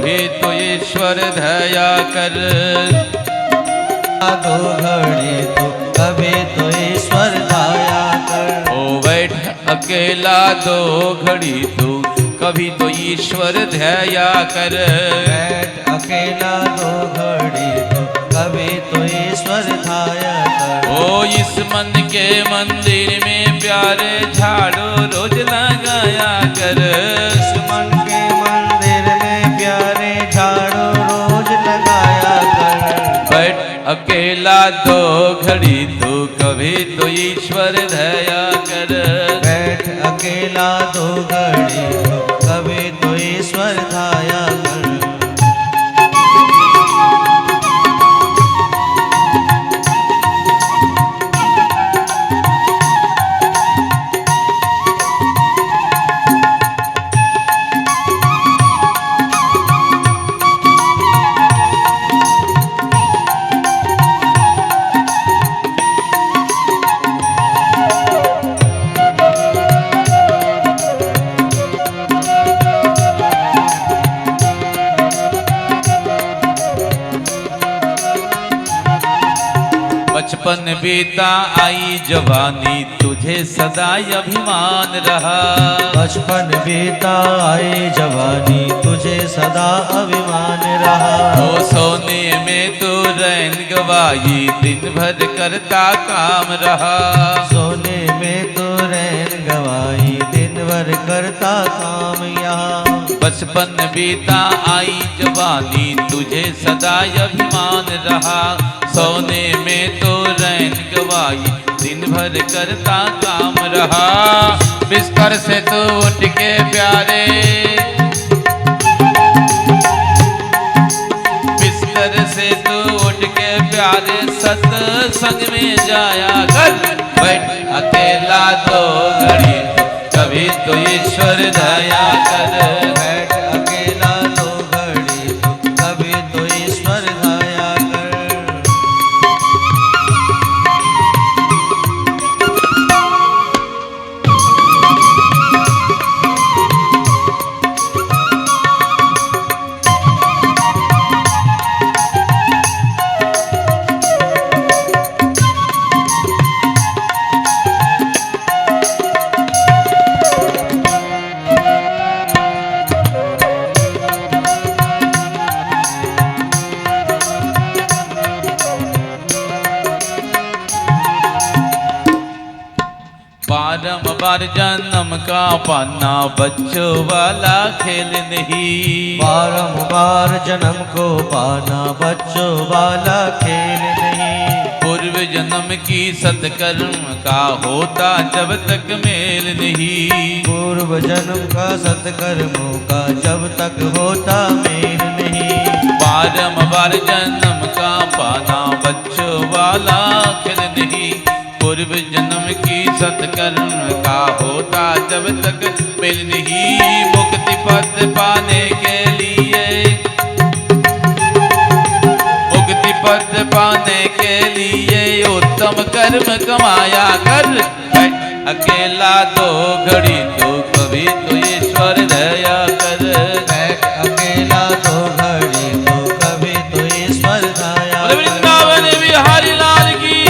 कभी तो ईश्वर दया कर। दो घड़ी तो कभी तो ईश्वर दया कर। ओ बैठ अकेला दो घड़ी तू कभी तो ईश्वर दया कर। बैठ अकेला दो घड़ी तो कभी तो ईश्वर दया कर। ओ इस मन के मंदिर में प्यारे झाड़ू रोज लगाया कर। इस मन के मंदिर में प्यारे झाड़ू रोज लगाया कर। बैठ अकेला दो घड़ी तू कभी तो ईश्वर दया कर। बैठ अकेला दो घड़ी तो कभी तो ईश्वर दया कर। बचपन बीता आई जवानी तुझे सदा अभिमान रहा। बचपन बीता आई जवानी तुझे सदा अभिमान रहा। ओ सोने में तू रैन गवाई दिन भर करता काम रहा। सोने में तू रैन गवाई दिन भर करता काम यहाँ। बचपन बीता आई जवानी तुझे सदा अभिमान रहा। सोने में तो रैन गवाई दिन भर करता काम रहा। बिस्तर से तू उठ के प्यारे, बिस्तर से तू उठ के प्यारे सत्संग में जाया कर। बैठ अकेला दो घड़ी कभी तो ईश्वर दया कर। बैठ अकेला दो घड़ी तो कभी तो ईश्वर दया कर। बारंबार जन्म का पाना बच्चों वाला खेल नहीं। बारंबार जन्म को पाना बच्चों वाला खेल नहीं। पूर्व जन्म की सत्कर्म का होता जब तक मेल नहीं। पूर्व जन्म का सत्कर्मों का जब तक होता मेल नहीं। बारंबार जन्म का पाना बच्चों वाला खेल नहीं। पूर्व जन्म की सत्कर्म का होता जब तक मेल नहीं। मुक्ति पद पाने के लिए, मुक्ति पद पाने के लिए उत्तम कर्म कमाया कर। अकेला दो घड़ी तो कभी तो ईश्वर दया कर। अकेला दो घड़ी तो कभी तो ईश्वर दया कर। वृंदावन बिहारी लाल की।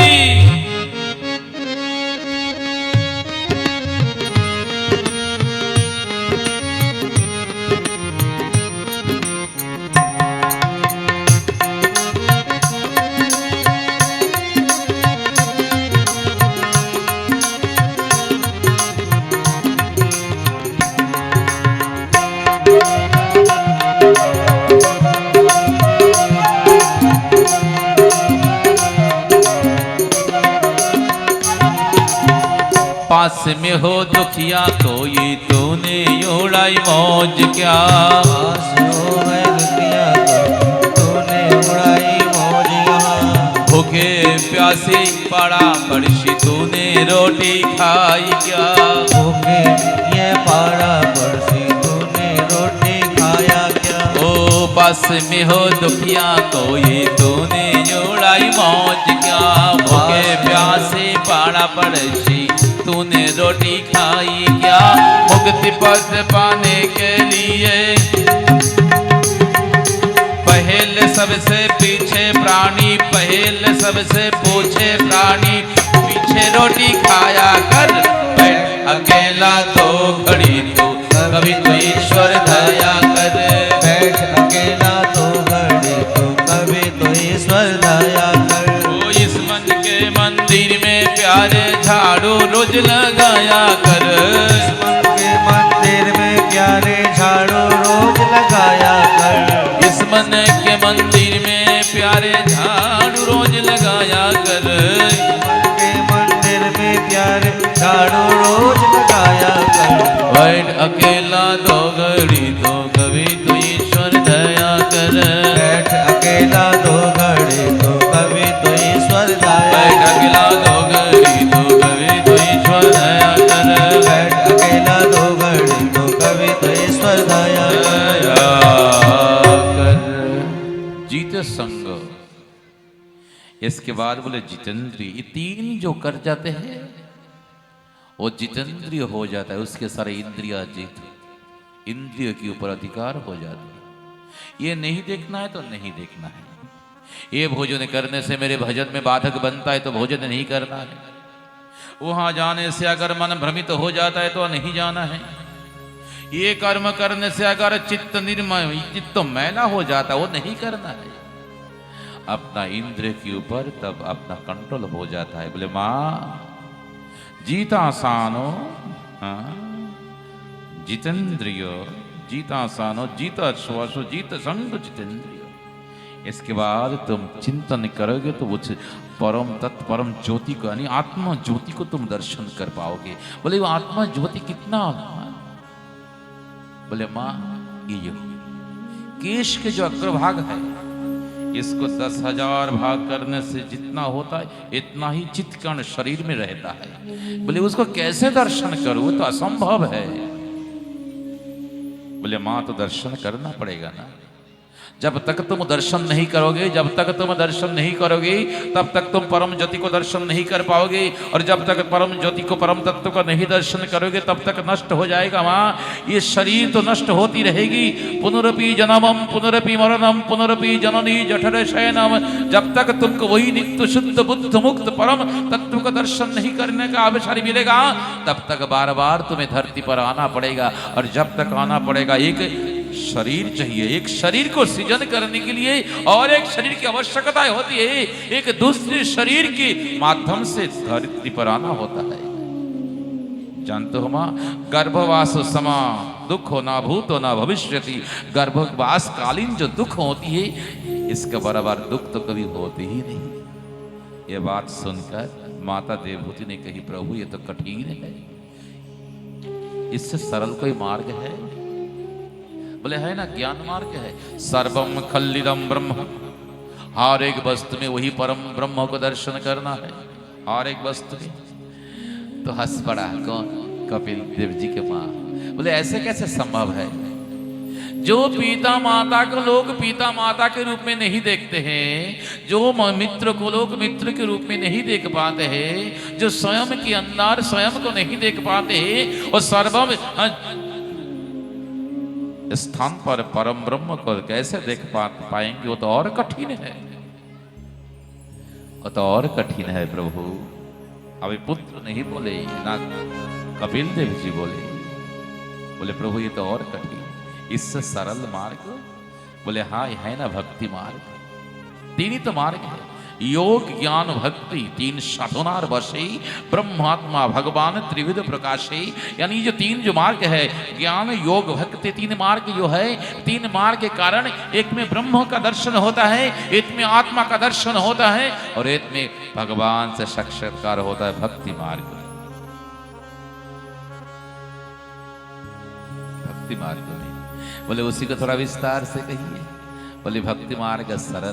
पास में हो दुखिया कोई तूने उड़ाई मौज क्या। पास हो है दुखिया तो तूने उड़ाई मौज यहाँ। भूखे प्यासे पड़ा पड़सी तूने रोटी खाई क्या। भूखे ये पाड़ा पड़सी तूने रोटी खाया क्या। ओ पास में हो दुखिया कोई तूने उड़ाई मौज क्या। भूखे प्यासे पड़ा पड़सी तूने रोटी खाई क्या। मुक्ति पद पाने के लिए सबसे पीछे प्राणी, पहले सबसे पूछे प्राणी, पीछे रोटी खाया कर, बैठ अकेला तो घड़ी तू, कभी तो ईश्वर दया कर। बैठ अकेला तो घड़ी तू, कभी तो ईश्वर दया कर। ओ इस मन के मंदिर में प्यारे झाड़ू रोज लगाया कर। इस मन के मंदिर में प्यारे झाड़ू रोज लगाया कर। इस मन के मंदिर में प्यारे झाड़ू रोज लगाया कर। मन के मंदिर में प्यारे झाड़ू रोज लगाया कर। बैठ अकेला दो घड़ी तो, कभी तो ईश्वर दया कर। बैठ अकेला दो घड़ी तो, कभी तो ईश्वर दया बैठ कर। अकेला दो घड़ी तो, कभी तो ईश्वर दया कर। बैठ अकेला दो घड़ी तो, कभी तो ईश्वर दया कर। जीत संग। इसके बाद बोले जितेंद्रिय, ये तीन जो कर जाते हैं वो जितेंद्रिय हो जाता है, उसके सारे इंद्रिया जीत, इंद्रिय के ऊपर अधिकार हो जाता है। ये नहीं देखना है तो नहीं देखना है, ये भोजन करने से मेरे भजन में बाधक बनता है तो भोजन नहीं करना है, वहां जाने से अगर मन भ्रमित हो जाता है तो नहीं जाना है, ये कर्म करने से अगर चित्त निर्मय, चित्त मैला हो जाता है वो नहीं करना है। अपना इंद्रिय के ऊपर तब अपना कंट्रोल हो जाता है। बोले माँ जीता आसानो, हाँ जितेंद्रियो, जीता आसानो, जीता श्वासो, जीत संग जितेंद्रियो। इसके बाद तुम चिंतन करोगे तो वो परम तत्व, परम ज्योति को यानी आत्मा ज्योति को तुम दर्शन कर पाओगे। बोले वो आत्मा ज्योति कितना? बोले माँ ये केश के जो अग्रभाग है इसको 10,000 भाग करने से जितना होता है इतना ही चित्तकण शरीर में रहता है। बोले उसको कैसे दर्शन करूं, तो असंभव है। बोले मां तो दर्शन करना पड़ेगा ना। जब तक तुम दर्शन नहीं करोगे, जब तक तुम दर्शन नहीं करोगे तब तक तुम परम ज्योति को दर्शन नहीं कर पाओगे, और जब तक परम ज्योति को, परम तत्व का नहीं दर्शन करोगे तब तक नष्ट हो जाएगा माँ। ये शरीर तो नष्ट होती रहेगी। पुनरपि जन्मम पुनरपि मरणम पुनरपि जननी जठर शयनम। जब तक तुमको वही नित्य शुद्ध बुद्ध मुक्त परम तत्व का दर्शन नहीं करने का अवसर मिलेगा तब तक बार बार तुम्हें धरती पर आना पड़ेगा। और जब तक आना पड़ेगा एक शरीर चाहिए, एक शरीर को सृजन करने के लिए और एक शरीर की आवश्यकता होती है, एक दूसरे शरीर के माध्यम से धरती पर आना होता है। जानते हो मां, गर्भवास समा दुख हो ना भूत हो ना भविष्यति। गर्भवास कालीन जो दुख होती है इसका बराबर दुख तो कभी होते ही नहीं। ये बात सुनकर माता देवभूति ने कही प्रभु ये तो कठिन है, इससे सरल कोई मार्ग है? बोले है ना, ज्ञान मार्ग है। सर्वम खल्लिदम ब्रह्म, हर एक वस्तु में वही परम ब्रह्म को दर्शन करना है, हर एक वस्तु में। तो हंस पड़ा कौन? कपिल देव जी के मां। बोले ऐसे कैसे संभव है? जो पिता माता को लोग पिता माता के रूप में नहीं देखते हैं, जो मित्र को लोग मित्र के रूप में नहीं देख पाते हैं, जो स्वयं के अंदर स्वयं को नहीं देख पाते हैं, और सर्वम स्थान पर परम ब्रह्म को कैसे देख पाएंगे? वो तो और कठिन है, वो तो और कठिन है प्रभु। अभी पुत्र नहीं बोले ना कपिल देव जी बोले, बोले प्रभु ये तो और कठिन, इससे सरल मार्ग? बोले हाँ है ना भक्ति मार्ग। तीन ही तो मार्ग है, योग ज्ञान भक्ति, तीन साधनार वशे ब्रह्मात्मा भगवान त्रिविध प्रकाशे। यानी जो तीन जो मार्ग है ज्ञान योग भक्ति, तीन मार्ग जो है, तीन मार्ग के कारण एक में ब्रह्म का दर्शन होता है, एक में आत्मा का दर्शन होता है, और एक में भगवान से साक्षात्कार होता है भक्ति मार्ग। भक्ति मार्ग में बोले उसी को थोड़ा विस्तार से कहिए। बोले भक्ति मार्ग सरल